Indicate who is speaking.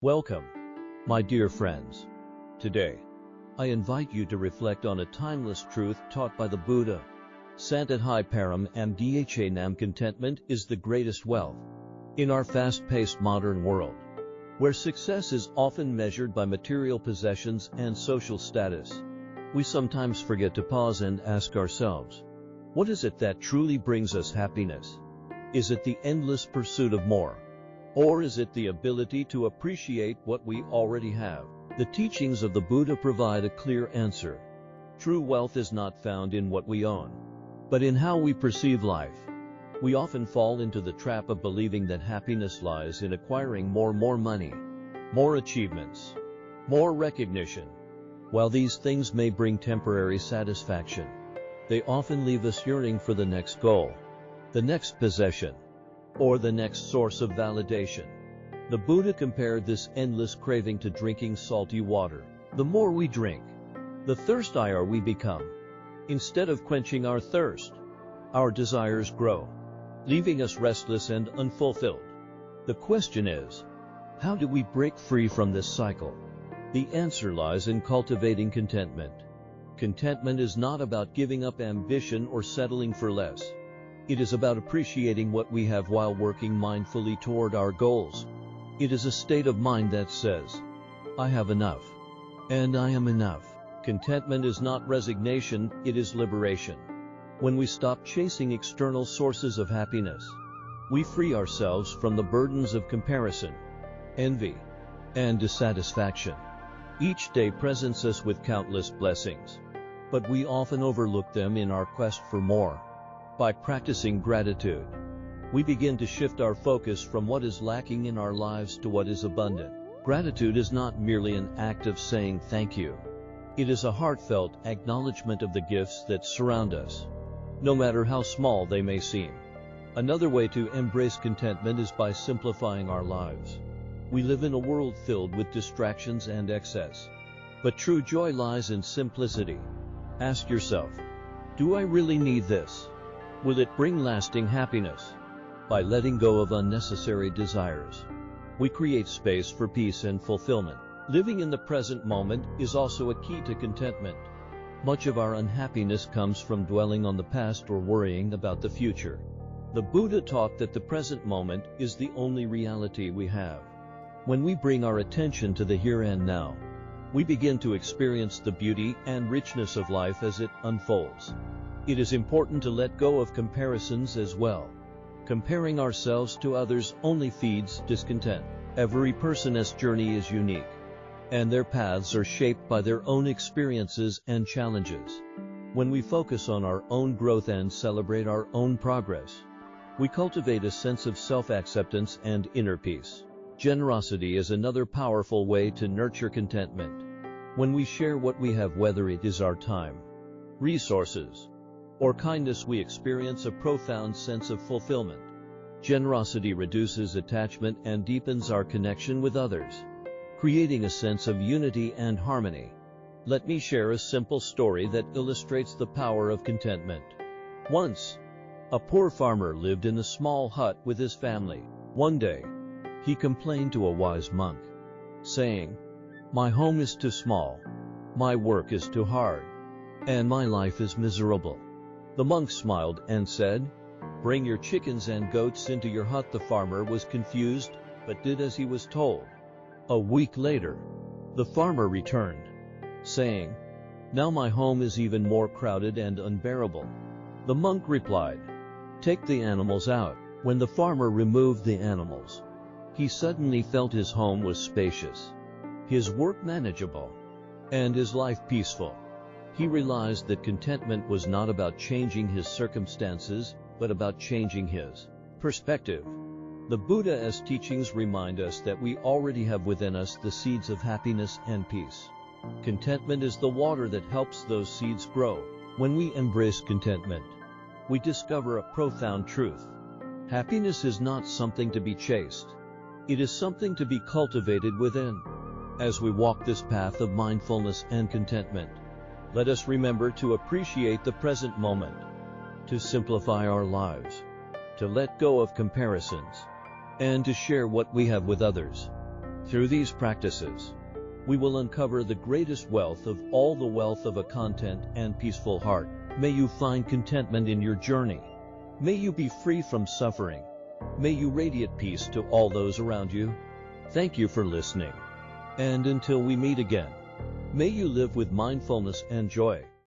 Speaker 1: Welcome, my dear friends. Today, I invite you to reflect on a timeless truth taught by the Buddha. Santutthi paramam dhanam contentment is the greatest wealth. In our fast-paced modern world, where success is often measured by material possessions and social status, we sometimes forget to pause and ask ourselves, what is it that truly brings us happiness? Is it the endless pursuit of more? Or is it the ability to appreciate what we already have? The teachings of the Buddha provide a clear answer. True wealth is not found in what we own, but in how we perceive life. We often fall into the trap of believing that happiness lies in acquiring more money, more achievements, more recognition. While these things may bring temporary satisfaction, they often leave us yearning for the next goal, the next possession, or the next source of validation. The Buddha compared this endless craving to drinking salty water. The more we drink, the thirstier we become. Instead of quenching our thirst, our desires grow, leaving us restless and unfulfilled. The question is, how do we break free from this cycle? The answer lies in cultivating contentment. Contentment is not about giving up ambition or settling for less. It is about appreciating what we have while working mindfully toward our goals. It is a state of mind that says, I have enough, and I am enough. Contentment is not resignation, it is liberation. When we stop chasing external sources of happiness, we free ourselves from the burdens of comparison, envy, and dissatisfaction. Each day presents us with countless blessings, but we often overlook them in our quest for more. By practicing gratitude, we begin to shift our focus from what is lacking in our lives to what is abundant. Gratitude is not merely an act of saying thank you. It is a heartfelt acknowledgement of the gifts that surround us, no matter how small they may seem. Another way to embrace contentment is by simplifying our lives. We live in a world filled with distractions and excess, but true joy lies in simplicity. Ask yourself, do I really need this? Will it bring lasting happiness? By letting go of unnecessary desires, we create space for peace and fulfillment. Living in the present moment is also a key to contentment. Much of our unhappiness comes from dwelling on the past or worrying about the future. The Buddha taught that the present moment is the only reality we have. When we bring our attention to the here and now, we begin to experience the beauty and richness of life as it unfolds. It is important to let go of comparisons as well. Comparing ourselves to others only feeds discontent. Every person's journey is unique, and their paths are shaped by their own experiences and challenges. When we focus on our own growth and celebrate our own progress, we cultivate a sense of self-acceptance and inner peace. Generosity is another powerful way to nurture contentment. When we share what we have, whether it is our time, resources, or kindness, we experience a profound sense of fulfillment. Generosity reduces attachment and deepens our connection with others, creating a sense of unity and harmony. Let me share a simple story that illustrates the power of contentment. Once, a poor farmer lived in a small hut with his family. One day, he complained to a wise monk, saying, "My home is too small, my work is too hard, and my life is miserable." The monk smiled and said, "Bring your chickens and goats into your hut." The farmer was confused, but did as he was told. A week later, the farmer returned, saying, "Now my home is even more crowded and unbearable." The monk replied, "Take the animals out." When the farmer removed the animals, he suddenly felt his home was spacious, his work manageable, and his life peaceful. He realized that contentment was not about changing his circumstances, but about changing his perspective. The Buddha's teachings remind us that we already have within us the seeds of happiness and peace. Contentment is the water that helps those seeds grow. When we embrace contentment, we discover a profound truth. Happiness is not something to be chased. It is something to be cultivated within. As we walk this path of mindfulness and contentment, let us remember to appreciate the present moment, to simplify our lives, to let go of comparisons, and to share what we have with others. Through these practices, we will uncover the greatest wealth of all, the wealth of a content and peaceful heart. May you find contentment in your journey. May you be free from suffering. May you radiate peace to all those around you. Thank you for listening. And until we meet again, may you live with mindfulness and joy.